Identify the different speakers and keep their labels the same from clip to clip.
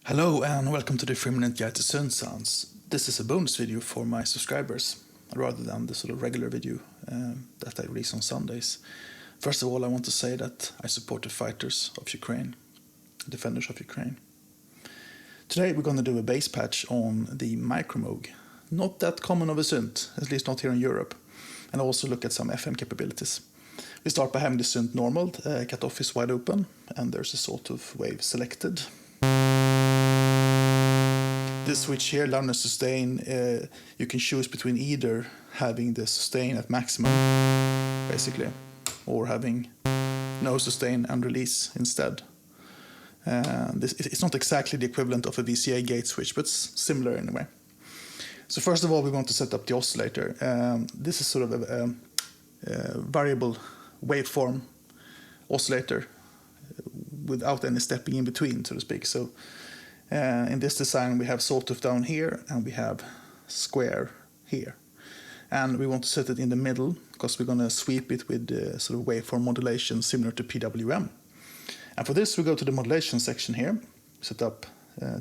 Speaker 1: Hello and welcome to the 3-minute guide to synthsounds. This is a bonus video for my subscribers, rather than the sort of regular video that I release on Sundays. First of all, I want to say that I support the fighters of Ukraine, defenders of Ukraine. Today we're going to do a bass patch on the Micromoog. Not that common of a synth, at least not here in Europe, and also look at some FM capabilities. We start by having the synth normal, cutoff is wide open, and there's a sort of wave selected. This switch here, loud and sustain, you can choose between either having the sustain at maximum, basically, or having no sustain and release instead. It's not exactly the equivalent of a VCA gate switch, but it's similar in a way. So first of all, we want to set up the oscillator. This is sort of a variable waveform oscillator without any stepping in between, so to speak. So in this design we have sawtooth down here and we have square here, and we want to set it in the middle because we're going to sweep it with sort of waveform modulation similar to PWM. And for this we go to the modulation section here, set up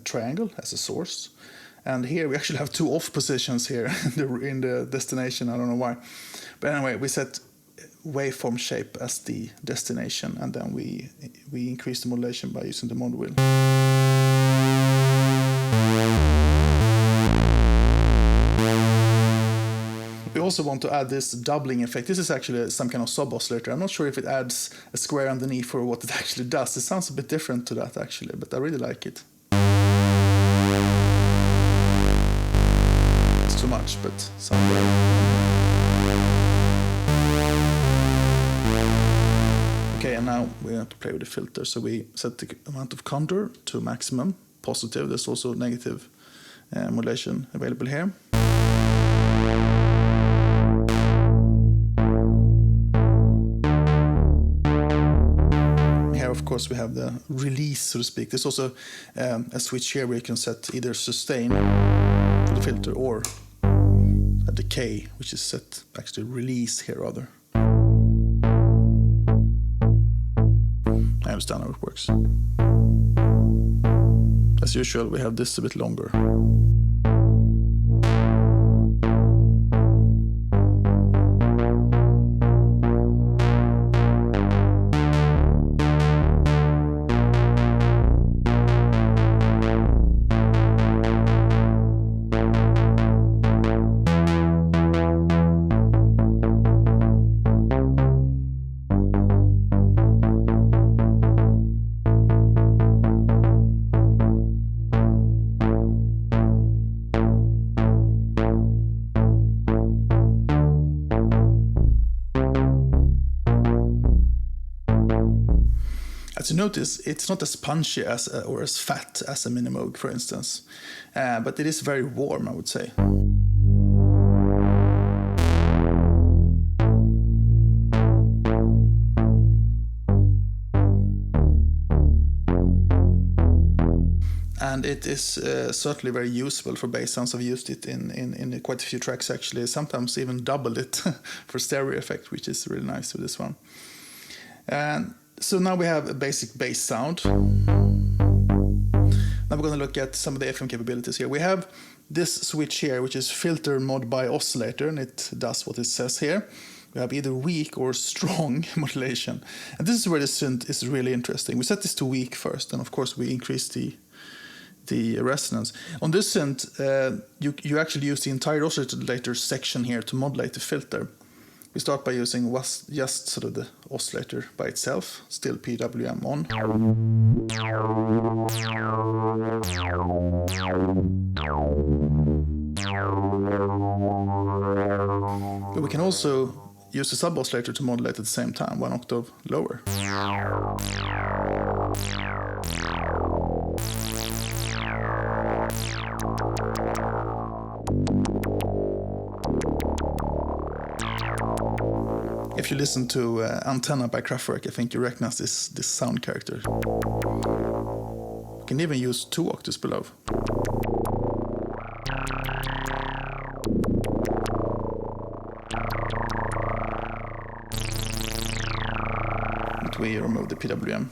Speaker 1: triangle as a source, and here we actually have two off positions here in the destination. I don't know why, but anyway, we set waveform shape as the destination, and then we increase the modulation by using the mod wheel. We also want to add this doubling effect. This is actually some kind of sub-oscillator. I'm not sure if it adds a square underneath or what it actually does. It sounds a bit different to that actually, but I really like it. It's too much, but somewhere. Okay, and now we have to play with the filter. So we set the amount of contour to maximum, positive. There's also negative modulation available here. Here, of course, we have the release, so to speak. There's also a switch here where you can set either sustain for the filter or a decay, which is set actually release here rather. I understand how it works. As usual, we have this a bit longer. As you notice, it's not as punchy as or as fat as a Micromoog, for instance, but it is very warm, I would say. And it is certainly very useful for bass sounds. I've used it in quite a few tracks actually, sometimes even doubled it for stereo effect, which is really nice with this one. And so now we have a basic bass sound. Now we're going to look at some of the FM capabilities here. We have this switch here, which is filter mod by oscillator, and it does what it says here. We have either weak or strong modulation. And this is where the synth is really interesting. We set this to weak first, and of course we increase the resonance. On this synth, you actually use the entire oscillator section here to modulate the filter. We start by using just sort of the oscillator by itself, still PWM on. But we can also use the sub-oscillator to modulate at the same time, one octave lower. If you listen to Antenna by Kraftwerk, I think you recognize this sound character. You can even use 2 octaves below. But we remove the PWM.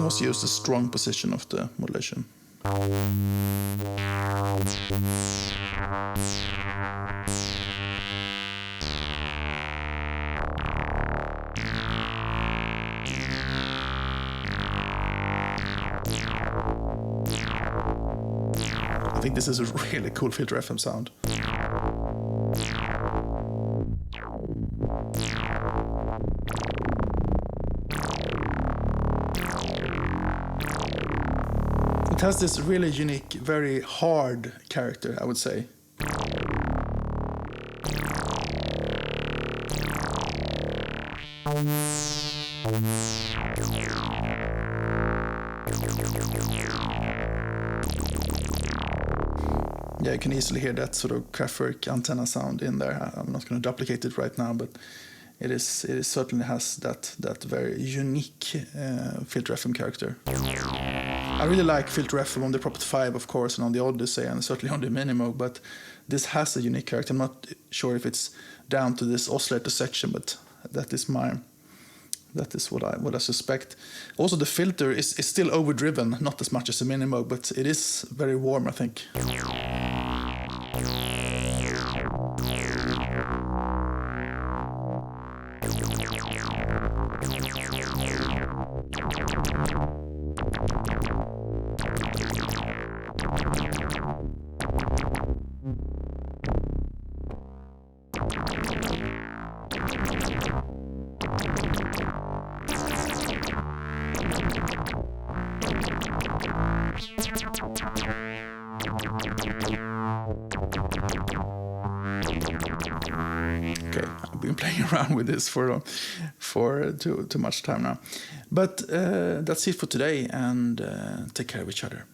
Speaker 1: also use the strong position of the modulation. I think this is a really cool filter FM sound. It has this really unique, very hard character, I would say. Yeah, you can easily hear that sort of Kraftwerk Antenna sound in there. I'm not going to duplicate it right now, but it certainly has that very unique filter FM character. I really like filter FM on the Prophet 5, of course, and on the Odyssey, and certainly on the Micromoog, but this has a unique character. I'm not sure if it's down to this oscillator section, but that is what I suspect. Also, the filter is still overdriven, not as much as the Micromoog, but it is very warm, I think. Okay, I've been playing around with this for too much time now. But that's it for today, and take care of each other.